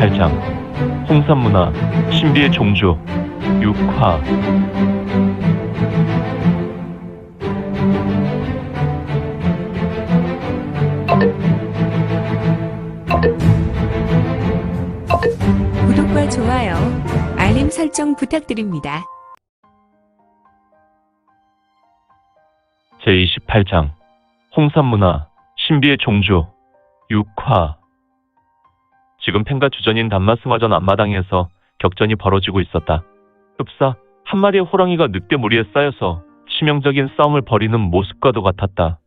제28장 홍산문화 신비의 종주 6화. 구독과 좋아요, 알림 설정 부탁드립니다. 제28장 홍산문화 신비의 종주 6화. 지금 팽가 주전인 단마승화전 앞마당에서 격전이 벌어지고 있었다. 흡사 한 마리의 호랑이가 늑대 무리에 쌓여서 치명적인 싸움을 벌이는 모습과도 같았다.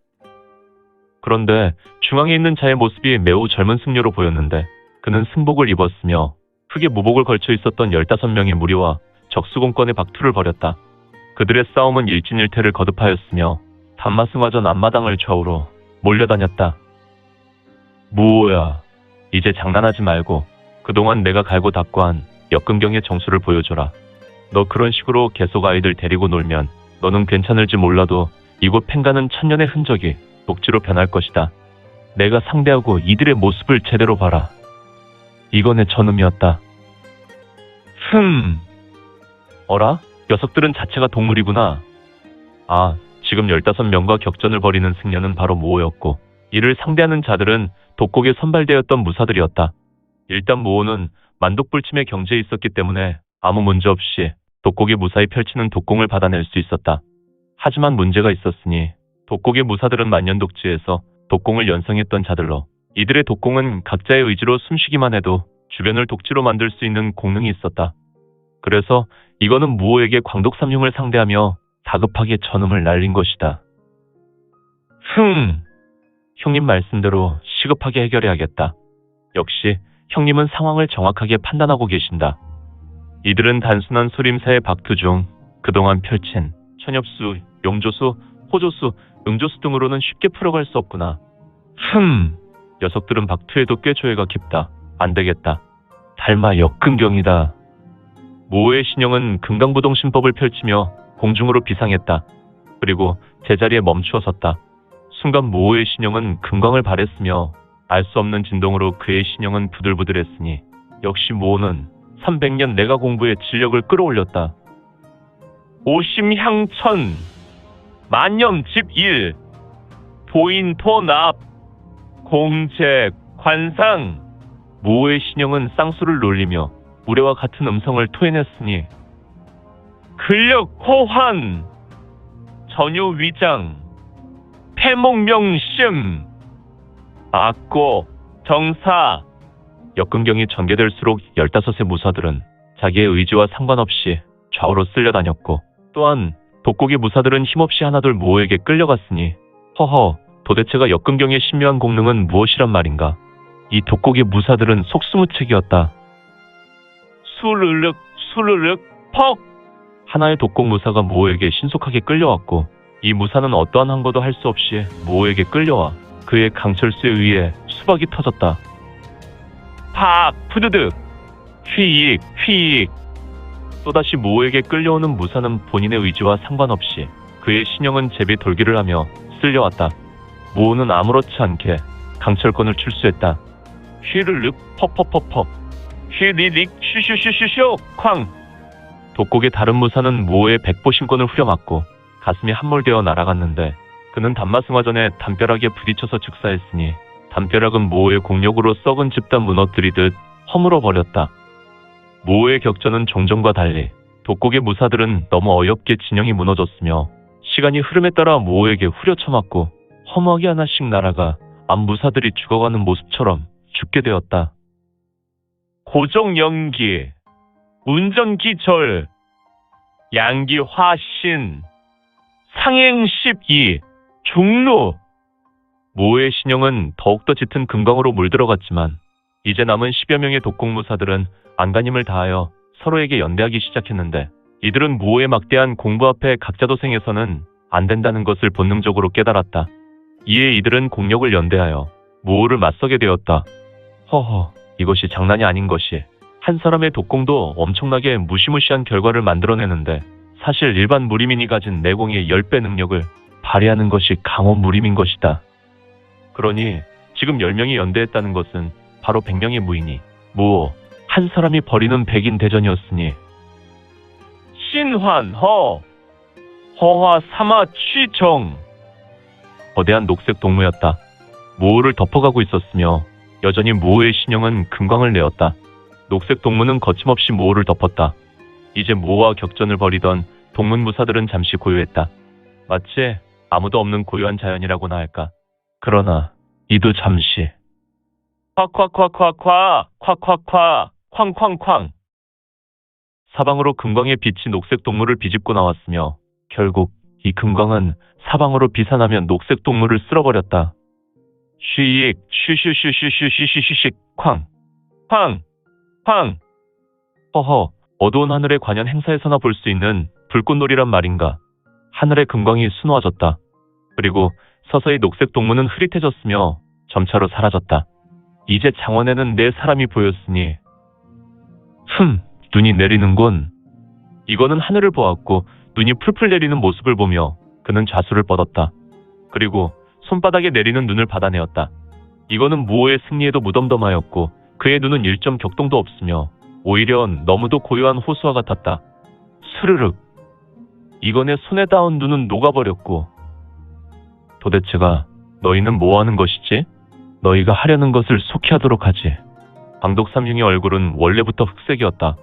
그런데 중앙에 있는 자의 모습이 매우 젊은 승려로 보였는데 그는 승복을 입었으며 흙에 무복을 걸쳐 있었던 15명의 무리와 적수공권의 박투를 벌였다. 그들의 싸움은 일진일퇴를 거듭하였으며 단마승화전 앞마당을 좌우로 몰려다녔다. 무호야, 이제 장난하지 말고 그동안 내가 갈고 닦고 한 역근경의 정수를 보여줘라. 너 그런 식으로 계속 아이들 데리고 놀면 너는 괜찮을지 몰라도 이곳 팽가는 천년의 흔적이 녹지로 변할 것이다. 내가 상대하고 이들의 모습을 제대로 봐라. 이건 내 전음이었다. 어라? 녀석들은 자체가 동물이구나. 아, 지금 15명과 격전을 벌이는 승려는 바로 모호였고 이를 상대하는 자들은 독곡에 선발되었던 무사들이었다. 일단 모호는 만독불침의 경지에 있었기 때문에 아무 문제 없이 독곡의 무사히 펼치는 독공을 받아낼 수 있었다. 하지만 문제가 있었으니 독곡의 무사들은 만년독지에서 독공을 연성했던 자들로 이들의 독공은 각자의 의지로 숨쉬기만 해도 주변을 독지로 만들 수 있는 공능이 있었다. 그래서 이거는 무호에게 광독삼흉을 상대하며 다급하게 전음을 날린 것이다. 형님 말씀대로 시급하게 해결해야겠다. 역시 형님은 상황을 정확하게 판단하고 계신다. 이들은 단순한 소림사의 박투 중 그동안 펼친 천엽수, 용조수, 호조수, 응조수 등으로는 쉽게 풀어갈 수 없구나. 녀석들은 박투에도 꽤 조예가 깊다. 안되겠다. 달마 역근경이다. 모호의 신형은 금강부동신법을 펼치며 공중으로 비상했다. 그리고 제자리에 멈추어 섰다. 순간 모호의 신형은 금광을 발했으며 알 수 없는 진동으로 그의 신형은 부들부들했으니 역시 모호는 300년 내가 공부의 진력을 끌어올렸다. 오심향천 만념집일 도인토납 공제 관상. 모호의 신형은 쌍수를 놀리며 우레와 같은 음성을 토해냈으니 근력 호환 전유위장 패목명심 악고 정사. 역근경이 전개될수록 15의 무사들은 자기의 의지와 상관없이 좌우로 쓸려다녔고 또한 독곡의 무사들은 힘없이 하나둘 모호에게 끌려갔으니 허허, 도대체가 역근경의 신묘한 공능은 무엇이란 말인가. 이 독곡의 무사들은 속수무책이었다. 수르륵 퍽. 하나의 독곡 무사가 모호에게 신속하게 끌려왔고 이 무사는 어떠한 항거도 할 수 없이 모호에게 끌려와 그의 강철수에 의해 수박이 터졌다. 팍! 푸드득! 휘익! 또다시 모호에게 끌려오는 무사는 본인의 의지와 상관없이 그의 신형은 제비 돌기를 하며 쓸려왔다. 모호는 아무렇지 않게 강철권을 출수했다. 휘르륵 퍽퍽퍽퍽 휘리릭 슈슈슈슈슈 쾅. 독곡의 다른 무사는 모호의 백보신권을 후려맞고 가슴이 함몰되어 날아갔는데 그는 단마승화전에 담벼락에 부딪혀서 즉사했으니 담벼락은 모호의 공력으로 썩은 집단 무너뜨리듯 허물어버렸다. 모호의 격전은 종전과 달리 독곡의 무사들은 너무 어이없게 진영이 무너졌으며 시간이 흐름에 따라 모호에게 후려쳐맞고 허무하게 하나씩 날아가 앞 무사들이 죽어가는 모습처럼 죽게 되었다. 고정연기 운전기절 양기화신 상행십이 중루. 모호의 신형은 더욱더 짙은 금광으로 물들어갔지만 이제 남은 10여 명의 독곡무사들은 안간힘을 다하여 서로에게 연대하기 시작했는데 이들은 모호의 막대한 공부 앞에 각자 도생해서는 안 된다는 것을 본능적으로 깨달았다. 이에 이들은 공력을 연대하여 모호를 맞서게 되었다. 허허, 이것이 장난이 아닌 것이 한 사람의 독공도 엄청나게 무시무시한 결과를 만들어내는데 사실 일반 무리민이 가진 내공의 10배 능력을 발휘하는 것이 강원 무림인 것이다. 그러니 지금 10명이 연대했다는 것은 바로 100명의 무인이 무호, 한 사람이 벌이는 백인 대전이었으니 신환허 허화 사마 취정 거대한 녹색 동무였다. 무호를 덮어가고 있었으며 여전히 무호의 신형은 금광을 내었다. 녹색 동무는 거침없이 무호를 덮었다. 이제 무호와 격전을 벌이던 동문무사들은 잠시 고요했다. 마치 아무도 없는 고요한 자연이라고나 할까. 그러나 이도 잠시 콱콱콱콱콱 콱콱콱 쾅쾅쾅 사방으로 금광의 빛이 녹색 동물을 비집고 나왔으며 결국 이 금광은 사방으로 비산하며 녹색 동물을 쓸어버렸다. 쉬익 쉬쉬쉬쉬쉬쉬쉬식 쾅 쾅 쾅 허허 어두운 하늘에 관연 행사에서나 볼 수 있는 불꽃놀이란 말인가. 하늘의 금광이 수놓아졌다. 그리고 서서히 녹색 동무는 흐릿해졌으며 점차로 사라졌다. 이제 장원에는 네 사람이 보였으니 눈이 내리는군. 이거는 하늘을 보았고 눈이 풀풀 내리는 모습을 보며 그는 좌수를 뻗었다. 그리고 손바닥에 내리는 눈을 받아내었다. 이거는 무호의 승리에도 무덤덤하였고 그의 눈은 일점 격동도 없으며 오히려 너무도 고요한 호수와 같았다. 스르륵. 이건의 손에 닿은 눈은 녹아버렸고 도대체가 너희는 뭐하는 것이지? 너희가 하려는 것을 속히 하도록 하지. 광독삼흉의 얼굴은 원래부터 흑색이었다.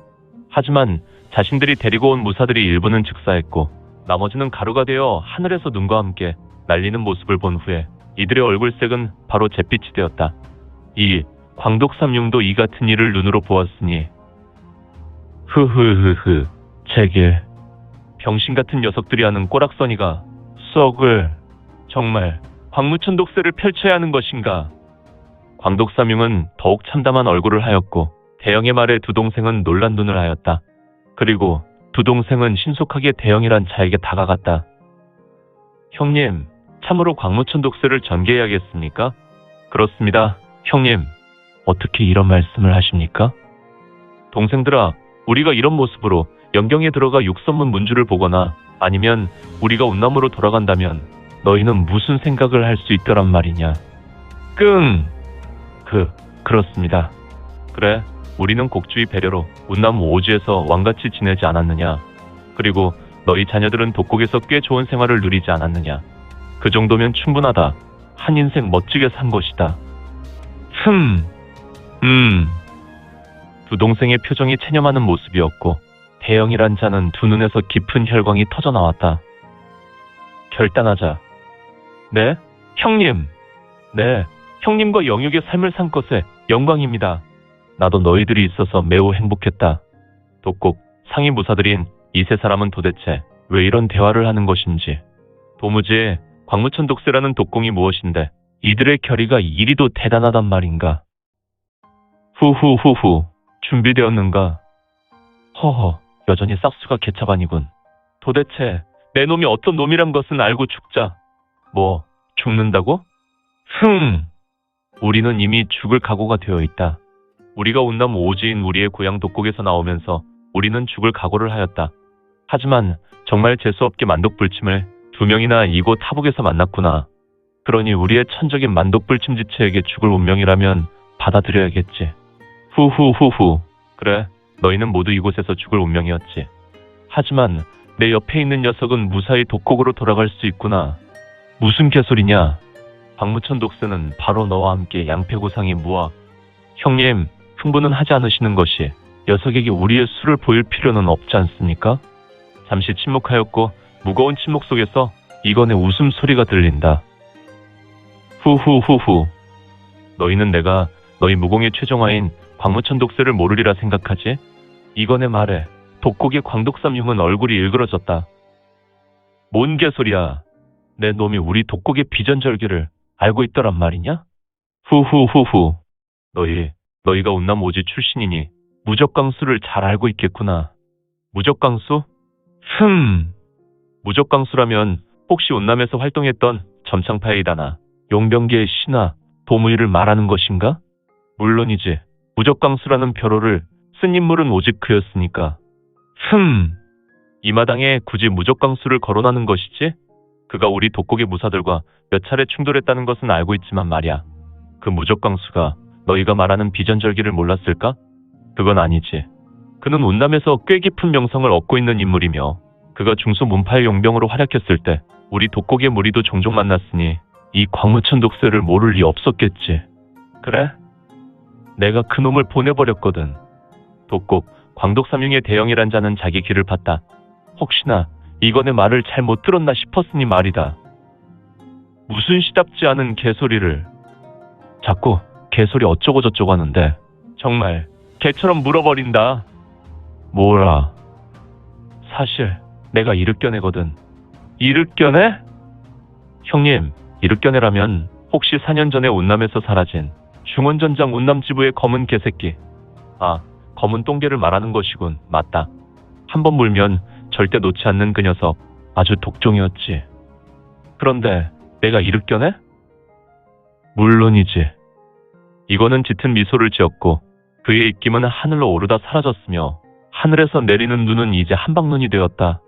하지만 자신들이 데리고 온 무사들이 일부는 즉사했고 나머지는 가루가 되어 하늘에서 눈과 함께 날리는 모습을 본 후에 이들의 얼굴색은 바로 잿빛이 되었다. 이 광독삼흉도 이 같은 일을 눈으로 보았으니 흐흐흐흐 제길 병신 같은 녀석들이 하는 꼬락서니가 썩을 정말 광무천 독세를 펼쳐야 하는 것인가. 광독삼흉은 더욱 참담한 얼굴을 하였고 대영의 말에 두 동생은 놀란 눈을 하였다. 그리고 두 동생은 신속하게 대영이란 자에게 다가갔다. 형님, 참으로 광무천 독세를 전개해야겠습니까? 그렇습니다, 형님. 어떻게 이런 말씀을 하십니까? 동생들아, 우리가 이런 모습으로 영경에 들어가 육선문 문주를 보거나 아니면 우리가 운남으로 돌아간다면 너희는 무슨 생각을 할 수 있더란 말이냐. 끙! 그렇습니다. 그래, 우리는 곡주의 배려로 운남 오지에서 왕같이 지내지 않았느냐. 그리고 너희 자녀들은 독곡에서 꽤 좋은 생활을 누리지 않았느냐. 그 정도면 충분하다. 한 인생 멋지게 산 것이다. 두 동생의 표정이 체념하는 모습이었고 대영이란 자는 두 눈에서 깊은 혈광이 터져나왔다. 결단하자. 네? 형님. 네, 형님과 영육의 삶을 산 것에 영광입니다. 나도 너희들이 있어서 매우 행복했다. 독곡 상위 무사들인 이 세 사람은 도대체 왜 이런 대화를 하는 것인지. 도무지 광무천 독세라는 독공이 무엇인데 이들의 결의가 이리도 대단하단 말인가. 후후후후 준비되었는가? 허허 여전히 싹수가 개차반이군. 도대체 내 놈이 어떤 놈이란 것은 알고 죽자. 뭐 죽는다고? 우리는 이미 죽을 각오가 되어 있다. 우리가 운남 오지인 우리의 고향 독곡에서 나오면서 우리는 죽을 각오를 하였다. 하지만 정말 재수없게 만독불침을 두 명이나 이곳 하북에서 만났구나. 그러니 우리의 천적인 만독불침지체에게 죽을 운명이라면 받아들여야겠지. 후후후후. 그래, 너희는 모두 이곳에서 죽을 운명이었지. 하지만 내 옆에 있는 녀석은 무사히 독곡으로 돌아갈 수 있구나. 무슨 개소리냐. 광무천 독세는 바로 너와 함께 양패고상이 무학. 형님, 흥분은 하지 않으시는 것이 녀석에게 우리의 수를 보일 필요는 없지 않습니까? 잠시 침묵하였고 무거운 침묵 속에서 이건의 웃음소리가 들린다. 후후후후. 너희는 내가 너희 무공의 최종화인 광무천 독세를 모르리라 생각하지? 이건의 말에 독곡의 광독삼흉은 얼굴이 일그러졌다. 뭔 개소리야. 내 놈이 우리 독곡의 비전절개를 알고 있더란 말이냐? 후후후후. 너희가 운남 오지 출신이니 무적강수를 잘 알고 있겠구나. 무적강수? 무적강수라면 혹시 운남에서 활동했던 점창파이다나 용병계의 신하 도무이를 말하는 것인가? 물론이지. 무적강수라는 벼로를 쓴 인물은 오직 그였으니까. 이 마당에 굳이 무적강수를 거론하는 것이지? 그가 우리 독곡의 무사들과 몇 차례 충돌했다는 것은 알고 있지만 말이야. 그 무적강수가 너희가 말하는 비전절기를 몰랐을까? 그건 아니지. 그는 운남에서 꽤 깊은 명성을 얻고 있는 인물이며 그가 중수 문파의 용병으로 활약했을 때 우리 독곡의 무리도 종종 만났으니 이 광무천 독세를 모를 리 없었겠지. 그래? 내가 그놈을 보내버렸거든. 독곡, 광독삼흉의 대형이란 자는 자기 귀를 팠다. 혹시나 이건의 말을 잘못 들었나 싶었으니 말이다. 무슨 시답지 않은 개소리를. 자꾸 개소리 어쩌고 저쩌고 하는데 정말 개처럼 물어버린다. 뭐라? 사실 내가 이륵견해거든. 이륵견해? 형님, 이륵견해라면 혹시 4년 전에 운남에서 사라진 중원전장 운남지부의 검은 개새끼. 아, 검은 똥개를 말하는 것이군. 맞다. 한번 물면 절대 놓지 않는 그 녀석. 아주 독종이었지. 그런데 내가 이륵견해? 물론이지. 이거는 짙은 미소를 지었고 그의 입김은 하늘로 오르다 사라졌으며 하늘에서 내리는 눈은 이제 한방눈이 되었다.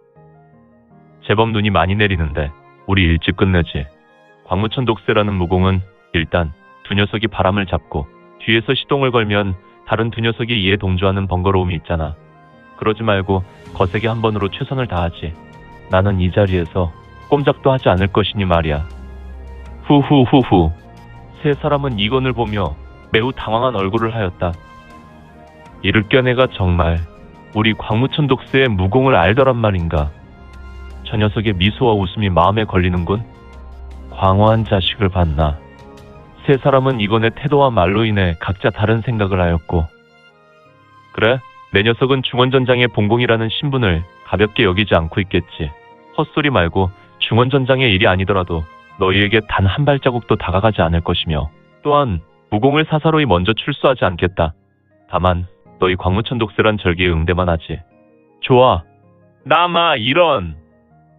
제법 눈이 많이 내리는데 우리 일찍 끝내지. 광무천 독세라는 무공은 일단 두 녀석이 바람을 잡고 뒤에서 시동을 걸면 다른 두 녀석이 이에 동조하는 번거로움이 있잖아. 그러지 말고 거세게 한 번으로 최선을 다하지. 나는 이 자리에서 꼼짝도 하지 않을 것이니 말이야. 후후후후. 세 사람은 이건을 보며 매우 당황한 얼굴을 하였다. 이를겨내가 정말 우리 광무천 독세의 무공을 알더란 말인가. 저 녀석의 미소와 웃음이 마음에 걸리는군. 광화한 자식을 봤나. 세 사람은 이건의 태도와 말로 인해 각자 다른 생각을 하였고, 그래, 내 녀석은 중원전장의 봉공이라는 신분을 가볍게 여기지 않고 있겠지. 헛소리 말고 중원전장의 일이 아니더라도 너희에게 단 한 발자국도 다가가지 않을 것이며 또한 무공을 사사로이 먼저 출소하지 않겠다. 다만 너희 광무천 독세란 절기에 응대만 하지. 좋아. 나마 이런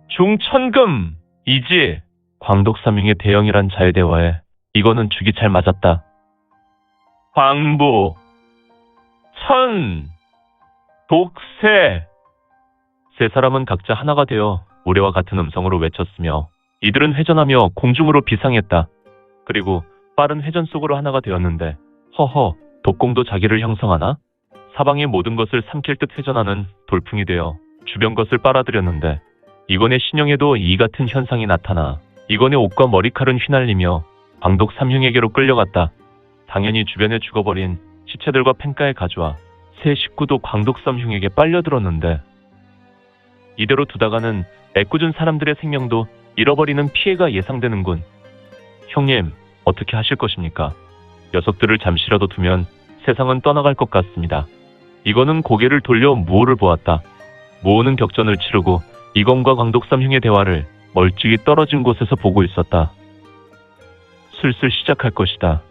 중천금이지. 광독삼흉의 대형이란 자의 대화에 이거는 죽이 잘 맞았다. 광부 천 독세. 세 사람은 각자 하나가 되어 우레와 같은 음성으로 외쳤으며 이들은 회전하며 공중으로 비상했다. 그리고 빠른 회전 속으로 하나가 되었는데 허허, 독공도 자기를 형성하나? 사방의 모든 것을 삼킬 듯 회전하는 돌풍이 되어 주변 것을 빨아들였는데 이건의 신형에도 이 같은 현상이 나타나 이건의 옷과 머리칼은 휘날리며 광독 삼흉에게로 끌려갔다. 당연히 주변에 죽어버린 시체들과 펜가에 가져와 새 식구도 광독 삼흉에게 빨려들었는데 이대로 두다가는 애꿎은 사람들의 생명도 잃어버리는 피해가 예상되는군. 형님, 어떻게 하실 것입니까? 녀석들을 잠시라도 두면 세상은 떠나갈 것 같습니다. 이거는 고개를 돌려 무호를 보았다. 무호는 격전을 치르고 이건과 광독삼흉의 대화를 멀찍이 떨어진 곳에서 보고 있었다. 슬슬 시작할 것이다.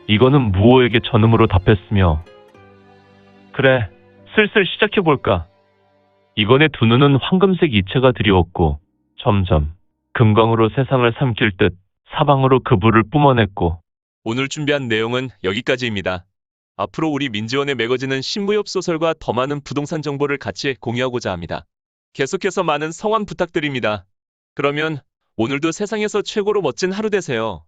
이거는 무호에게 전음으로 답했으며 그래, 슬슬 시작해볼까. 이건의 두 눈은 황금색 이체가 드리웠고 점점 금광으로 세상을 삼킬 듯 사방으로 그 불을 뿜어냈고. 오늘 준비한 내용은 여기까지입니다. 앞으로 우리 민지원에 매거지는 신무협 소설과 더 많은 부동산 정보를 같이 공유하고자 합니다. 계속해서 많은 성원 부탁드립니다. 그러면 오늘도 세상에서 최고로 멋진 하루 되세요.